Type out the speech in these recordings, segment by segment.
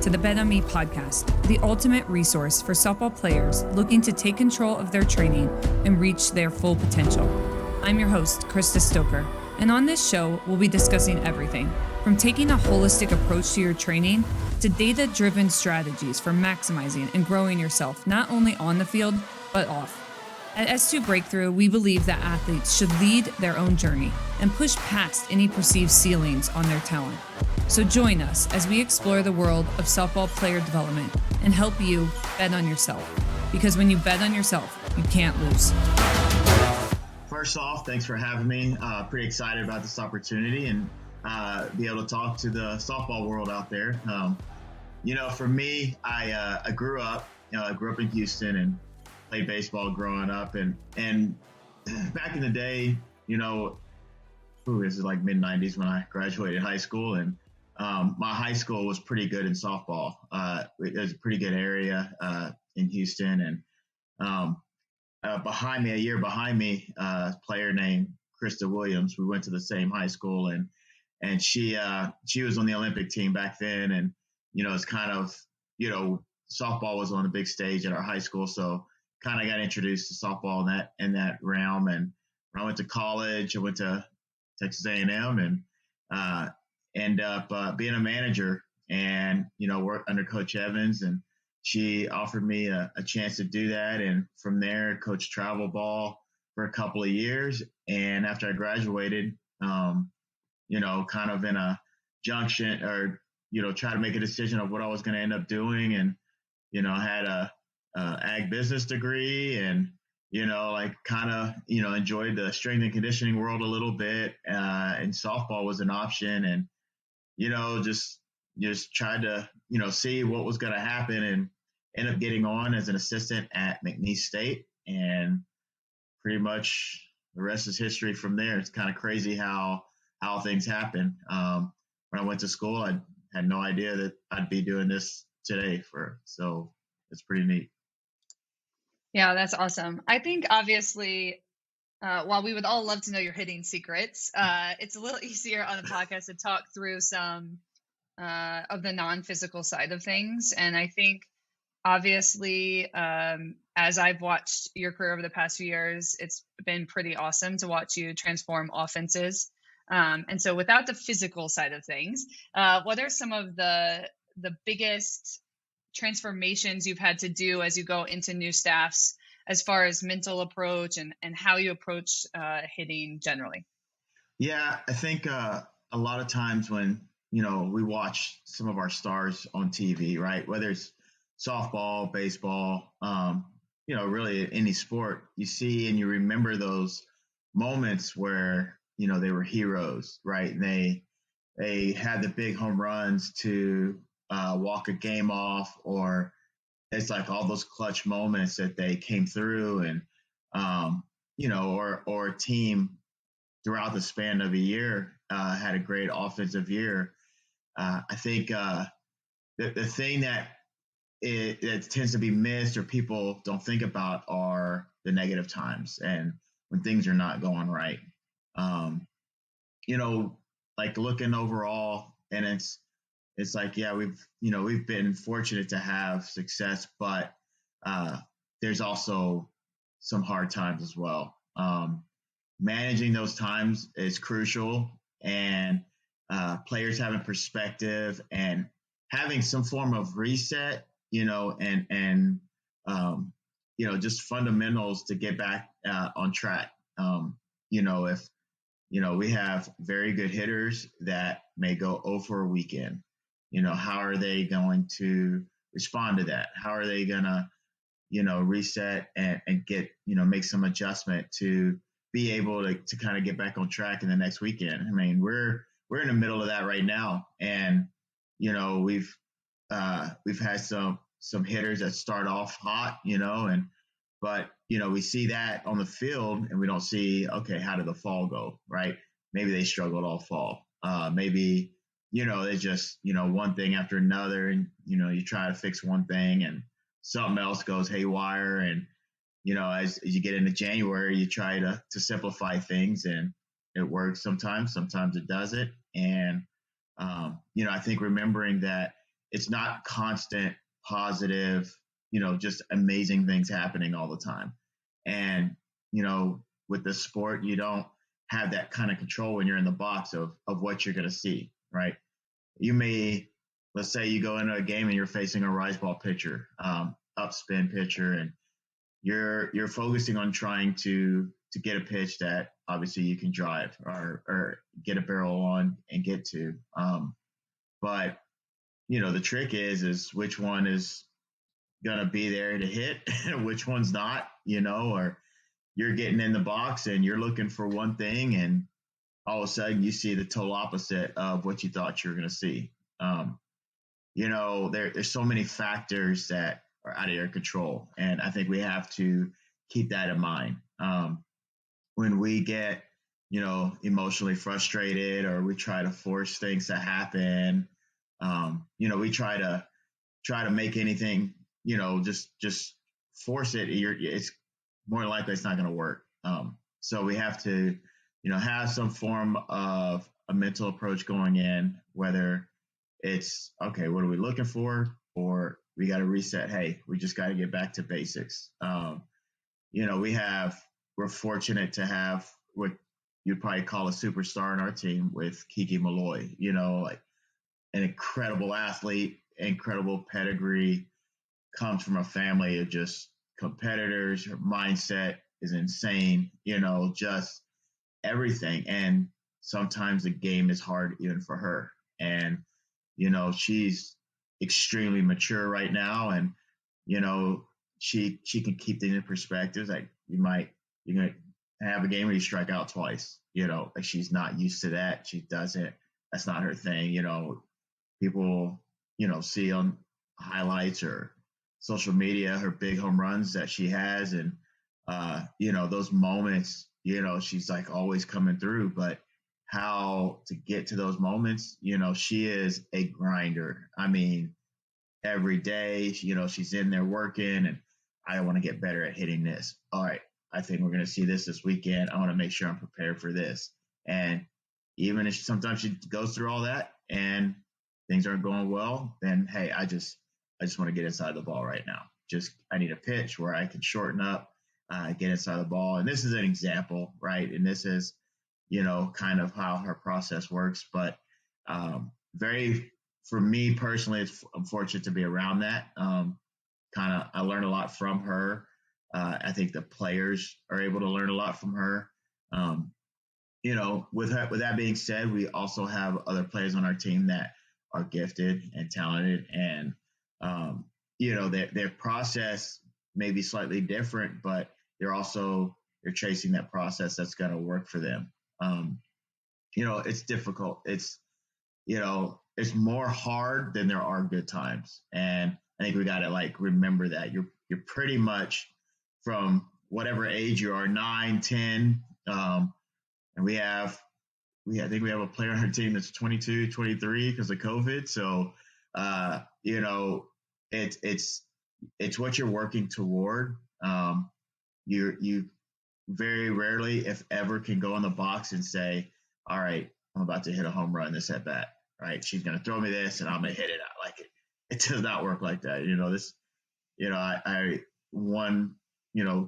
to the Bet On Me podcast, the ultimate resource for softball players looking to take control of their training and reach their full potential. I'm your host, Krista Stoker, and on this show, we'll be discussing everything from taking a holistic approach to your training to data-driven strategies for maximizing and growing yourself, not only on the field, but off. At S2 Breakthrough, we believe that athletes should lead their own journey and push past any perceived ceilings on their talent. So join us as we explore the world of softball player development and help you bet on yourself. Because when you bet on yourself, you can't lose. First off, thanks for having me. Pretty excited about this opportunity and be able to talk to the softball world out there. For me, I grew up in Houston and played baseball growing up, and back in the day, this is like mid '90s when I graduated high school, and my high school was pretty good in softball. It was a pretty good area in Houston, and a year behind me, a player named Krista Williams. We went to the same high school, and she was on the Olympic team back then, and it's kind of softball was on the big stage at our high school, so kind of got introduced to softball in that realm. And when I went to college, I went to Texas A&M and ended up being a manager and, worked under Coach Evans. And she offered me a chance to do that. And from there, coached travel ball for a couple of years. And after I graduated, kind of in a junction or, try to make a decision of what I was going to end up doing. And, I had a ag business degree and, enjoyed the strength and conditioning world a little bit. And softball was an option and, just tried to, see what was going to happen and end up getting on as an assistant at McNeese State. And pretty much the rest is history from there. It's kind of crazy how things happen. When I went to school, I had no idea that I'd be doing this today so it's pretty neat. Yeah, that's awesome. I think obviously, while we would all love to know your hitting secrets, it's a little easier on the podcast to talk through some of the non-physical side of things. And I think obviously, as I've watched your career over the past few years, it's been pretty awesome to watch you transform offenses. And so without the physical side of things, what are some of the biggest transformations you've had to do as you go into new staffs as far as mental approach and how you approach hitting generally? Yeah, I think a lot of times when, we watch some of our stars on TV, right? Whether it's softball, baseball, really any sport, you see and you remember those moments where, they were heroes, right? And they had the big home runs to walk a game off, or it's like all those clutch moments that they came through and, or a team throughout the span of a year had a great offensive year. I think the thing that it tends to be missed or people don't think about are the negative times and when things are not going right. Like looking overall, and it's like, yeah, we've been fortunate to have success, but there's also some hard times as well. Managing those times is crucial, and players having perspective and having some form of reset, and just fundamentals to get back on track. If we have very good hitters that may go 0 for a weekend, how are they going to respond to that? How are they going to, reset and get, make some adjustment to be able to kind of get back on track in the next weekend? I mean, we're in the middle of that right now. And, we've had some hitters that start off hot, but we see that on the field and we don't see, okay, how did the fall go? Right. Maybe they struggled all fall. Maybe, they just, one thing after another, and, you try to fix one thing and something else goes haywire. And, as you get into January, you try to simplify things, and it works sometimes it doesn't. And, I think remembering that it's not constant, positive, just amazing things happening all the time. And, with the sport, you don't have that kind of control when you're in the box of what you're going to see, right? You may, let's say you go into a game and you're facing a rise ball pitcher, upspin pitcher, and you're focusing on trying to get a pitch that obviously you can drive or get a barrel on and get to. But the trick is which one is gonna be there to hit, and which one's not. Or you're getting in the box and you're looking for one thing, and all of a sudden you see the total opposite of what you thought you were gonna see. There's so many factors that are out of your control, and I think we have to keep that in mind. When we get, emotionally frustrated, or we try to force things to happen, we try to make anything, just force it. It's more likely it's not going to work. So we have to, have some form of a mental approach going in, whether it's, okay, what are we looking for? Or we got to reset. Hey, we just got to get back to basics. We're fortunate to have what you'd probably call a superstar in our team with Kiki Malloy, like an incredible athlete, incredible pedigree, comes from a family of just competitors. Her mindset is insane, just everything. And sometimes the game is hard even for her. And, she's extremely mature right now. And, she can keep things in perspective. Like you're going to have a game where you strike out twice, like she's not used to that. She doesn't, that's not her thing. People, see on highlights or social media, her big home runs that she has. And, those moments, she's like always coming through, but how to get to those moments, she is a grinder. I mean, every day, she's in there working, and I want to get better at hitting this. All right, I think we're going to see this weekend. I want to make sure I'm prepared for this. And even if sometimes she goes through all that and things aren't going well, then hey, I just want to get inside the ball right now. I need a pitch where I can shorten up, get inside the ball. And this is an example, right? And this is, kind of how her process works. But for me personally, I'm fortunate to be around that. I learned a lot from her. I think the players are able to learn a lot from her. With that being said, we also have other players on our team that are gifted and talented, and their process may be slightly different, but they're chasing that process that's going to work for them. It's difficult. It's more hard than there are good times, and I think we got to remember that you're pretty much from whatever age you are, 9, 10, and I think we have a player on our team that's 22, 23 because of COVID. So, it's what you're working toward. You very rarely, if ever, can go in the box and say, all right, I'm about to hit a home run this at bat, right? She's going to throw me this and I'm going to hit it out. It does not work like that. One,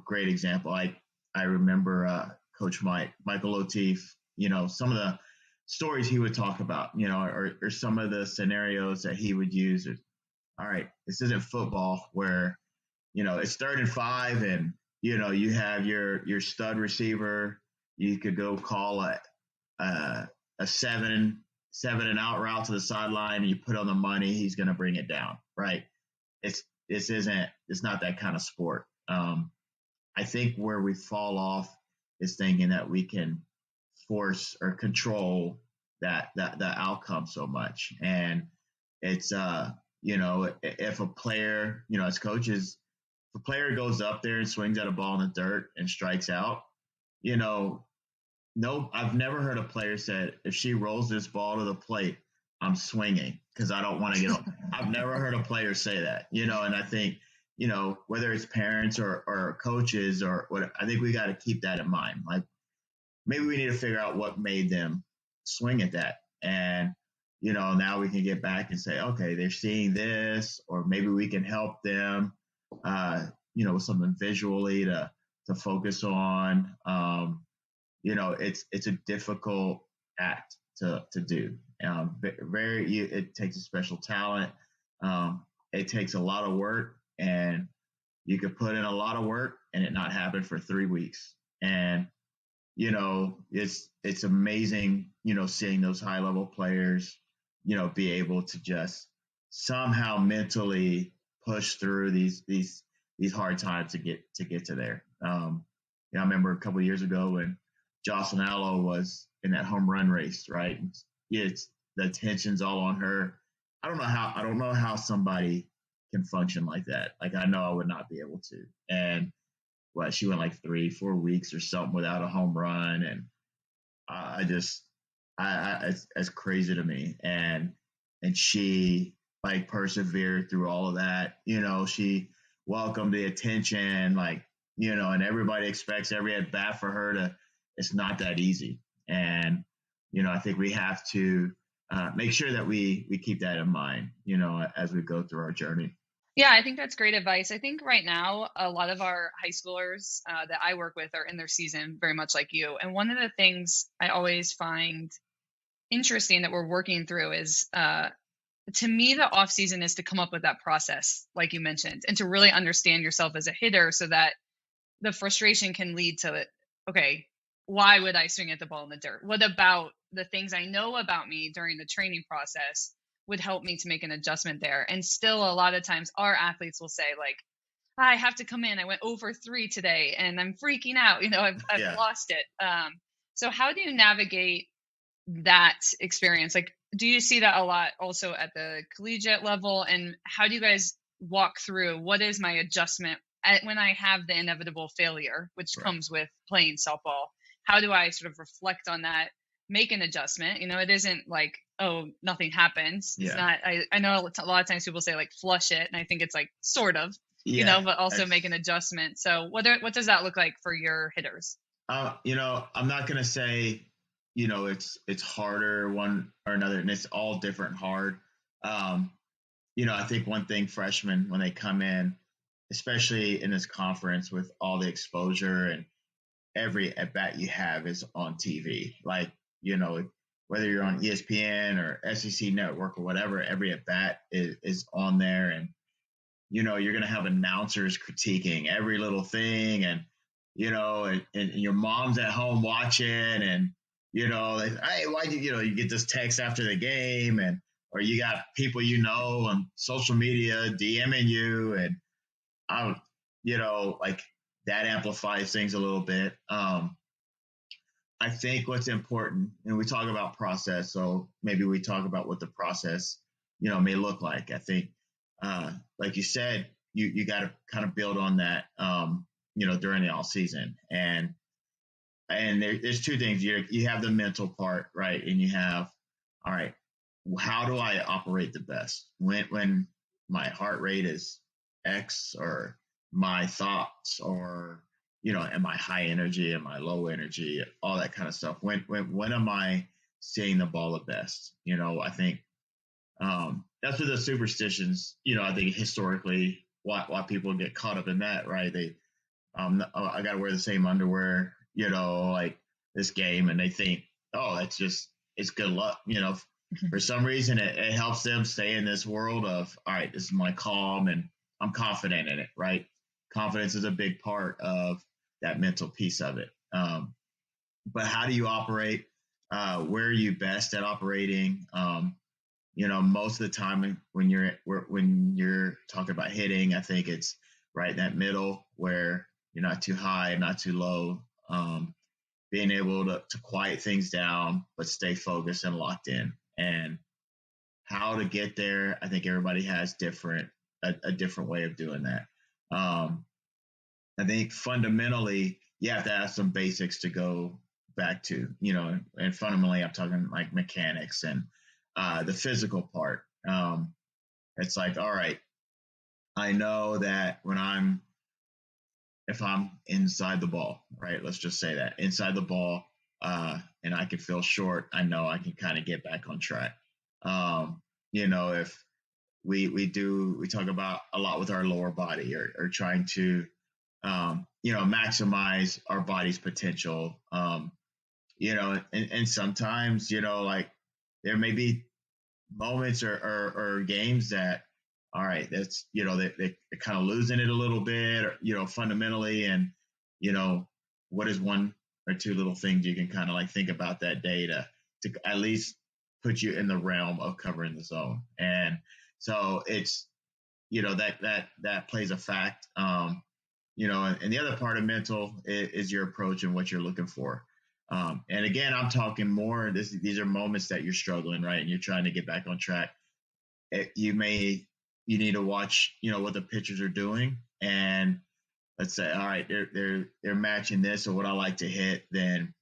great example. I remember Coach Michael O'Teef, some of the stories he would talk about, or some of the scenarios that he would use. All right, this isn't football where, it's 3rd and 5 and, you have your stud receiver. You could go call a 7 and out route to the sideline, and you put on the money. He's going to bring it down, right? It's not that kind of sport. I think where we fall off is thinking that we can force or control that outcome so much. And it's, if a player, as coaches, if a player goes up there and swings at a ball in the dirt and strikes out, no, I've never heard a player say, if she rolls this ball to the plate, I'm swinging because I don't want to get on. I've never heard a player say that, and I think, whether it's parents or coaches or what, I think we got to keep that in mind. Maybe we need to figure out what made them swing at that. And, now we can get back and say, okay, they're seeing this, or maybe we can help them, with something visually to focus on. It's a difficult act to do. It takes a special talent. It takes a lot of work, and you could put in a lot of work and it not happen for 3 weeks. And it's amazing, seeing those high level players, be able to just somehow mentally push through these hard times to get to there. I remember a couple of years ago when Jocelyn Allo was in that home run race, right? It's the attention's all on her. I don't know how somebody can function like that. Like, I know I would not be able to. And she went like 3-4 weeks or something without a home run, and it's crazy to me. And she like persevered through all of that. She welcomed the attention, and everybody expects every at bat for her to. It's not that easy, and I think we have to make sure that we keep that in mind, as we go through our journey. Yeah, I think that's great advice. I think right now, a lot of our high schoolers that I work with are in their season, very much like you. And one of the things I always find interesting that we're working through is, to me, the off season is to come up with that process, like you mentioned, and to really understand yourself as a hitter so that the frustration can lead to, okay, why would I swing at the ball in the dirt? What about the things I know about me during the training process would help me to make an adjustment there? And still, a lot of times our athletes will say, like, I have to come in. I went over 3 today and I'm freaking out. I've lost it. So how do you navigate that experience? Like, do you see that a lot also at the collegiate level? And how do you guys walk through what is my adjustment when I have the inevitable failure, which comes with playing softball? How do I sort of reflect on that, make an adjustment? It isn't like, oh, nothing happens. It's not, I know a lot of times people say like flush it. And I think it's like sort of, but also make an adjustment. So what does that look like for your hitters? I'm not going to say, it's harder one or another, and it's all different hard. I think one thing freshmen, when they come in, especially in this conference with all the exposure, and every at bat you have is on TV. Like, whether you're on ESPN or SEC Network or whatever, every at bat is on there. And, you're going to have announcers critiquing every little thing. And, and your mom's at home watching, and, hey, why do you get this text after the game, or you got people, on social media DMing you, and like that amplifies things a little bit. I think what's important, and we talk about process, so maybe we talk about what the process, may look like. I think, like you said, you got to kind of build on that, during the off season. And there's two things. You have the mental part, right? And you have, all right, how do I operate the best when my heart rate is X, or my thoughts, or am I high energy, am I low energy, all that kind of stuff. When am I seeing the ball the best? I think that's where the superstitions, I think historically why people get caught up in that, right? They I got to wear the same underwear, like this game, and they think, oh, it's good luck, For some reason, it helps them stay in this world of, all right, this is my calm, and I'm confident in it, right? Confidence is a big part of that mental piece of it. But how do you operate? Where are you best at operating? Most of the time when you're talking about hitting, I think it's right in that middle where you're not too high, not too low. Being able to quiet things down, but stay focused and locked in. And how to get there, I think everybody has a different way of doing that. I think fundamentally, you have to have some basics to go back to, and fundamentally, I'm talking like mechanics and the physical part. It's like, all right, I know that if I'm inside the ball, right? Let's just say that inside the ball, and I can feel short, I know I can kind of get back on track. If we talk about a lot with our lower body, or trying to, maximize our body's potential. And sometimes, like, there may be moments or games that, all right, that's, they're kind of losing it a little bit, or, fundamentally. And, you know, what is one or two little things you can kind of like think about that day to at least put you in the realm of covering the zone. And so it's, that plays a fact. And the other part of mental is your approach and what you're looking for. And again, I'm talking more. These are moments that you're struggling, right? And you're trying to get back on track. You need to watch, what the pitchers are doing, and let's say, all right, they're matching this, or what I like to hit. Then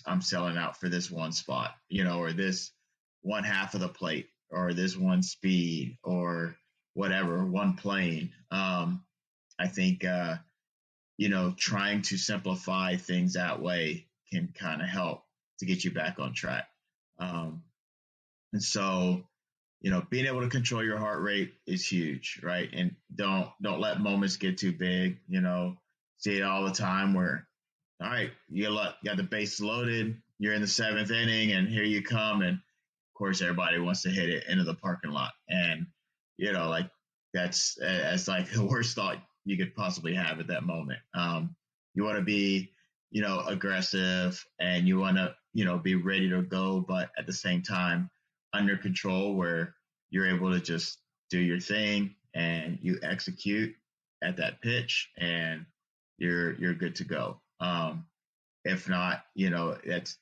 I'm selling out for this one spot, or this one half of the plate, or this one speed, or whatever, one plane. I think trying to simplify things that way can kind of help to get you back on track. And so, being able to control your heart rate is huge, right? And don't let moments get too big. See it all the time where, all right, you got the base loaded, you're in the seventh inning, and here you come, and of course everybody wants to hit it into the parking lot, and like that's like the worst thought you could possibly have at that moment. You want to be, aggressive, and you want to, be ready to go, but at the same time under control, where you're able to just do your thing and you execute at that pitch, and you're good to go. If not, that's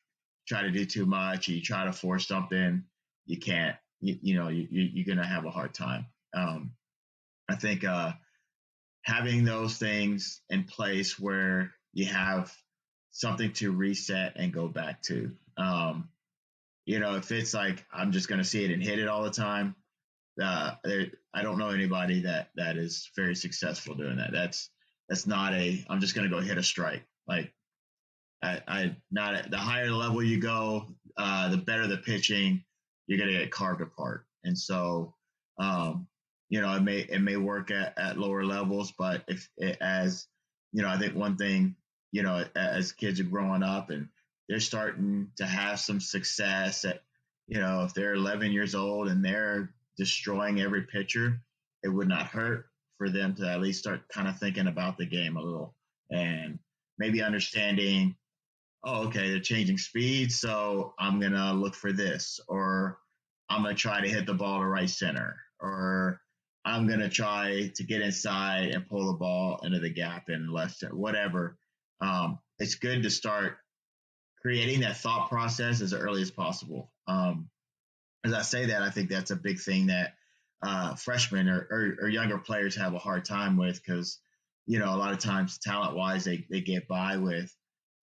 try to do too much, you try to force something, you can't. You're gonna have a hard time. I think having those things in place where you have something to reset and go back to. If it's like I'm just going to see it and hit it all the time, I don't know anybody that is very successful doing that. That's not I'm just going to go hit a strike. Like I not at the higher level you go, the better the pitching, you're going to get carved apart. And so, it may work at lower levels, but I think one thing, as kids are growing up and they're starting to have some success at, if they're 11 years old and they're destroying every pitcher, it would not hurt for them to at least start kind of thinking about the game a little, and maybe understanding, oh, okay, they're changing speed, so I'm going to look for this, or I'm going to try to hit the ball to right center, or I'm going to try to get inside and pull the ball into the gap in left center, whatever. It's good to start creating that thought process as early as possible. As I say that, I think that's a big thing that freshmen or younger players have a hard time with, because, a lot of times talent wise, they get by with,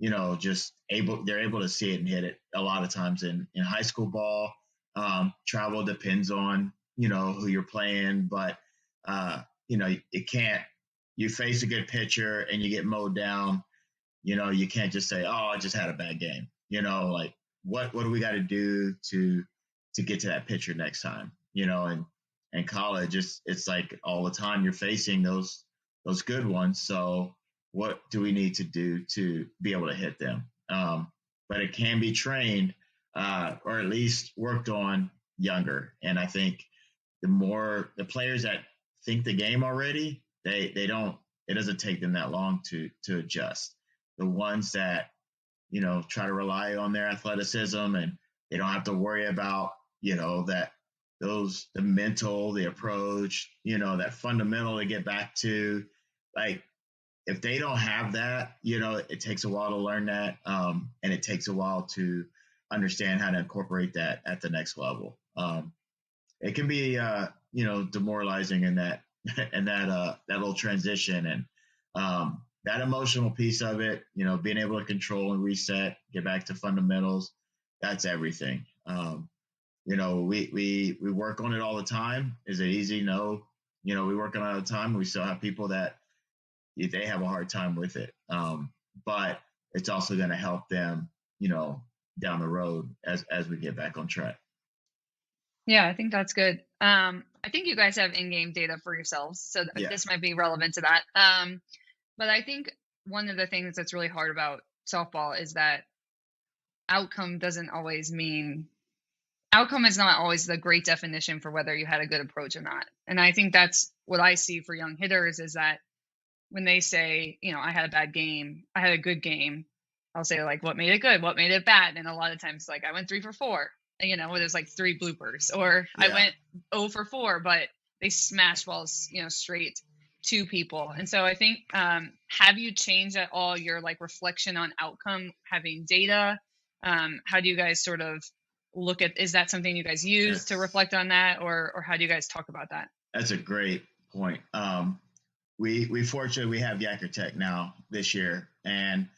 they're able to see it and hit it a lot of times in high school ball. Travel depends on, who you're playing, but, it can't, you face a good pitcher and you get mowed down, you can't just say, oh, I just had a bad game. Like what do we got to do to get to that pitcher next time? And college, it's like all the time you're facing those good ones. So what do we need to do to be able to hit them? But it can be trained, or at least worked on younger. And I think the players that think the game already, it doesn't take them that long to adjust. The ones that, try to rely on their athleticism, and they don't have to worry about, the mental, the approach, that fundamental to get back to, like, if they don't have that, it takes a while to learn that. And it takes a while to understand how to incorporate that at the next level. It can be, demoralizing in that, and that little transition, and that emotional piece of it, being able to control and reset, get back to fundamentals, that's everything. We work on it all the time. Is it easy? No. We work on it all the time. We still have people that they have a hard time with it. But it's also going to help them, down the road as we get back on track. Yeah, I think that's good. I think you guys have in-game data for yourselves, so Yeah. this might be relevant to that. But I think one of the things that's really hard about softball is that outcome doesn't always mean outcome is not always the great definition for whether you had a good approach or not. And I think that's what I see for young hitters is that when they say, I had a bad game, I had a good game, I'll say like, what made it good? What made it bad? And a lot of times, like I went 3 for 4, where there's like 3 bloopers, or I Yeah. went 0 for 4, but they smash balls, straight to people. And so I think, have you changed at all your like reflection on outcome, having data? How do you guys sort of look at, is that something you guys use to reflect on that, or how do you guys talk about that? That's a great point. We fortunately we have Yacker Tech now this year, and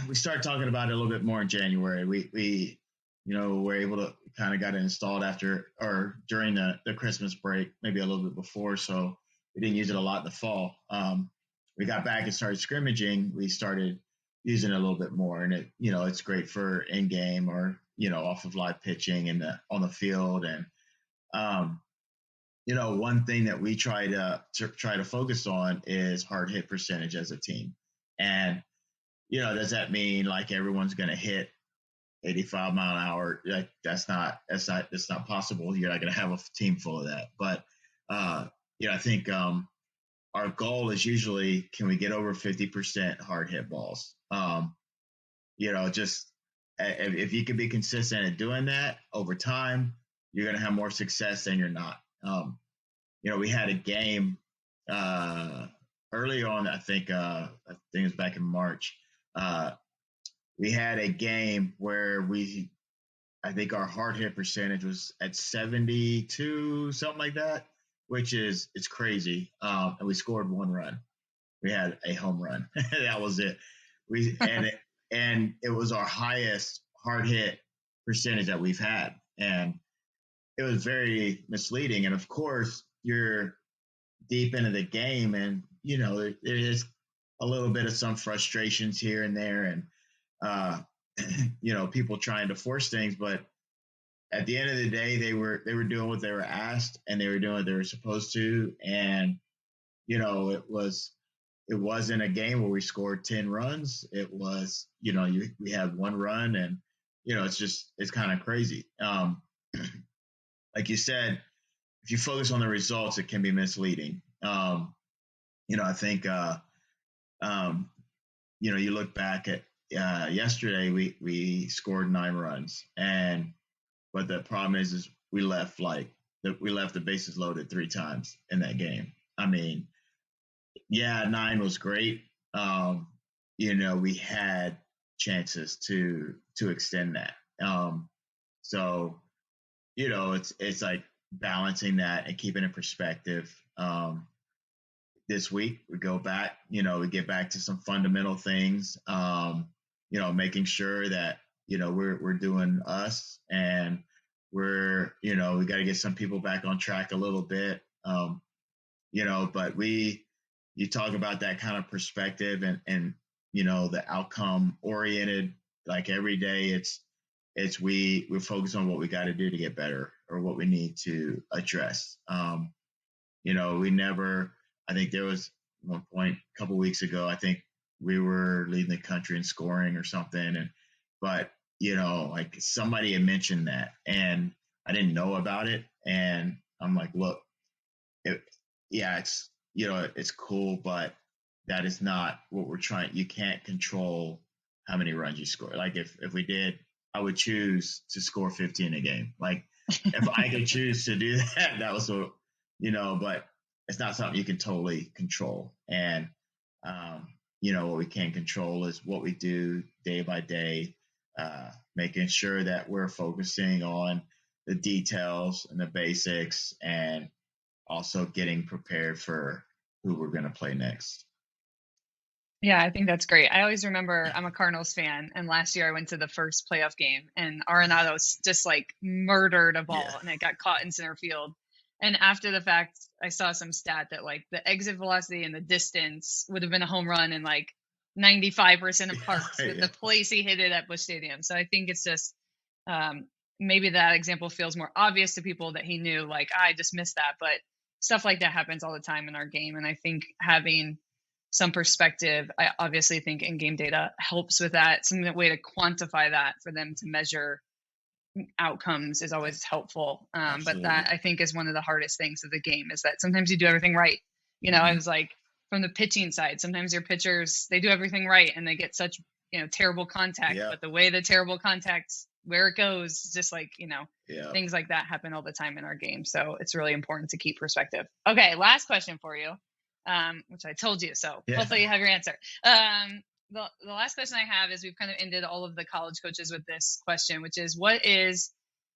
we started talking about it a little bit more in January. We were able to kind of got it installed after or during the Christmas break, maybe a little bit before, so we didn't use it a lot in the fall. We got back and started scrimmaging. We started using it a little bit more, and it's great for in game or off of live pitching and on the field. And um, one thing that we try to focus on is hard hit percentage as a team. And does that mean like everyone's going to hit 85 mile an hour? Like that's not possible. You're not going to have a team full of that. But I think our goal is usually, can we get over 50% hard hit balls? Just if you can be consistent at doing that over time, you're going to have more success than you're not. We had a game early on. I think it was back in March. We had a game where I think our hard hit percentage was at 72, something like that, which it's crazy. And we scored 1 run. We had a home run. That was it. And it was our highest hard hit percentage that we've had. And it was very misleading. And of course, you're deep into the game, and there is a little bit of some frustrations here and there, and people trying to force things. But at the end of the day, they were doing what they were asked, and they were doing what they were supposed to. And it wasn't a game where we scored 10 runs. It was we had 1 run, and it's kind of crazy. Like you said, if you focus on the results, it can be misleading. I think you look back at yesterday, we scored 9 runs, but the problem is we left the bases loaded 3 times in that game. I mean, yeah, 9 was great. We had chances to extend that. So it's like balancing that and keeping it perspective. This week we go back, we get back to some fundamental things, making sure that, we're doing us, and we got to get some people back on track a little bit. But you talk about that kind of perspective and the outcome oriented, like every day we focus on what we got to do to get better or what we need to address. We never, I think there was one point a couple weeks ago, I think we were leading the country in scoring or something. But like somebody had mentioned that, and I didn't know about it. And I'm like, look, it's cool, but that is not what we're trying. You can't control how many runs you score. Like if we did, I would choose to score 15 a game. Like if I could choose to do that, that was what, but it's not something you can totally control. And, what we can control is what we do day by day, making sure that we're focusing on the details and the basics, and also getting prepared for who we're going to play next. Yeah, I think that's great. I always remember, I'm a Cardinals fan, and last year I went to the first playoff game, and Arenado just like murdered a ball, and it got caught in center field. And after the fact, I saw some stat that like the exit velocity and the distance would have been a home run in like 95% of parks, the place he hit it at Busch Stadium. So I think it's just maybe that example feels more obvious to people that he knew, like, I just missed that. But stuff like that happens all the time in our game. And I think having some perspective, I obviously think in-game data helps with that. Some way to quantify that for them to measure outcomes is always helpful. But that, I think, is one of the hardest things of the game, is that sometimes you do everything right. I was like, from the pitching side, sometimes your pitchers, they do everything right and they get such, terrible contact, but the way the terrible contacts, where it goes, just like, things like that happen all the time in our game. So it's really important to keep perspective. Okay. Last question for you, which I told you. So hopefully you have your answer. The last question I have is, we've kind of ended all of the college coaches with this question, which is, what is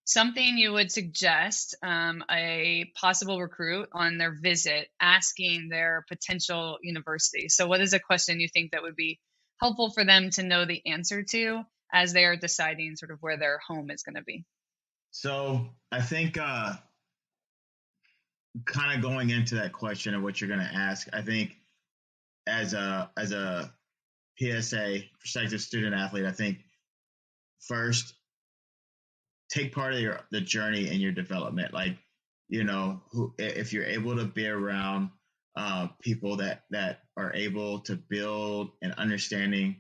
something you would suggest a possible recruit on their visit asking their potential university? So what is a question you think that would be helpful for them to know the answer to as they are deciding sort of where their home is going to be? So I think kind of going into that question of what you're going to ask, I think as a PSA, prospective student athlete, I think first, take part of the journey in your development. Like, if you're able to be around people that are able to build an understanding,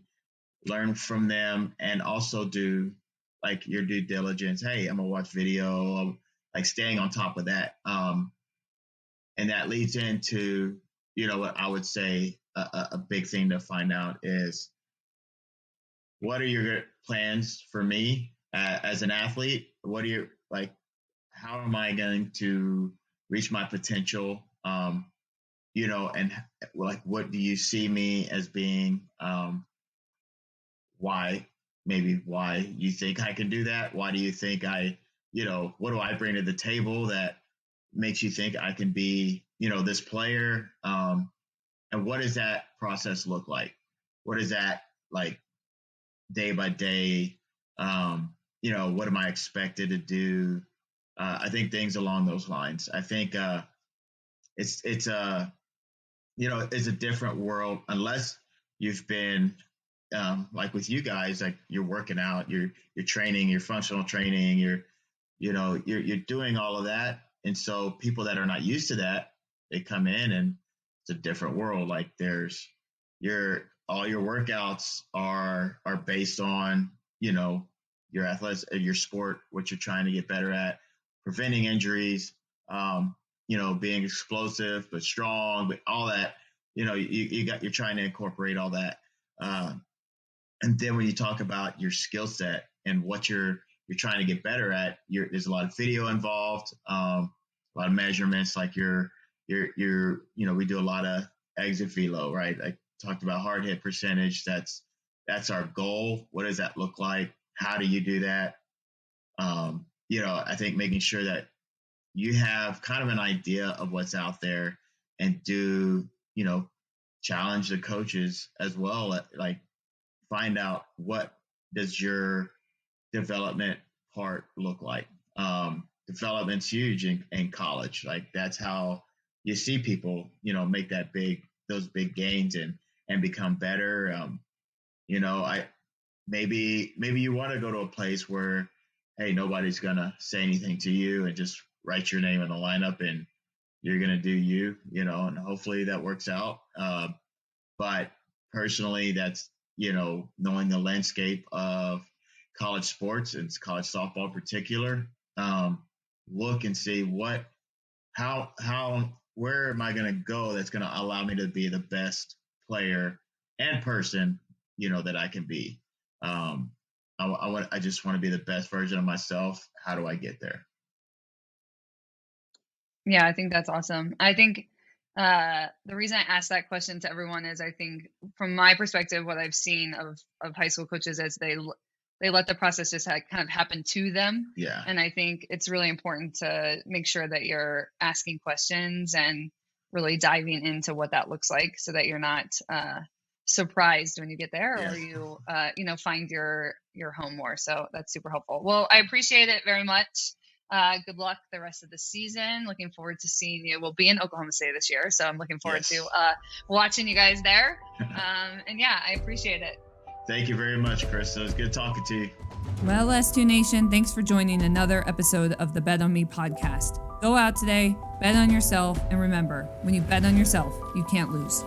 learn from them, and also do like your due diligence. Hey, I'm gonna watch video, like staying on top of that. And that leads into, what I would say a big thing to find out is, what are your plans for me as an athlete? What are your, like, how am I going to reach my potential? And like, what do you see me as being? Why you think I can do that? Why do you think what do I bring to the table that makes you think I can be, this player? And what does that process look like? What is that like day by day? What am I expected to do? I think things along those lines. I think it's a different world, unless you've been like with you guys, like you're working out, you're training, you're functional training, you're doing all of that. And so people that are not used to that, they come in and it's a different world. Like all your workouts are based on, your athletics, your sport, what you're trying to get better at, preventing injuries, being explosive but strong, but all that, you're trying to incorporate all that. And then when you talk about your skill set and what you're trying to get better at, there's a lot of video involved, a lot of measurements. Like we do a lot of exit velo, right? I talked about hard hit percentage. That's our goal. What does that look like? How do you do that? I think making sure that you have kind of an idea of what's out there, and challenge the coaches as well. Like, find out, what does your development part look like? Development's huge in college. Like, that's how you see people, make those big gains and become better. Maybe you want to go to a place where, hey, nobody's gonna say anything to you and just write your name in the lineup and you're gonna do you, and hopefully that works out. But personally, that's, knowing the landscape of college sports and college softball in particular, look and see where am I going to go that's going to allow me to be the best player and person, that I can be. I just want to be the best version of myself. How do I get there? Yeah, I think that's awesome. I think the reason I asked that question to everyone is, I think from my perspective, what I've seen of high school coaches is they let the process just kind of happen to them. Yeah. And I think it's really important to make sure that you're asking questions and really diving into what that looks like, so that you're not surprised when you get there, or you find your home more. So that's super helpful. Well, I appreciate it very much. Good luck the rest of the season. Looking forward to seeing you. We'll be in Oklahoma City this year, so I'm looking forward to watching you guys there. And yeah, I appreciate it. Thank you very much, Krista. It was good talking to you. Well, S2 Nation, thanks for joining another episode of the Bet on Me podcast. Go out today, bet on yourself, and remember, when you bet on yourself, you can't lose.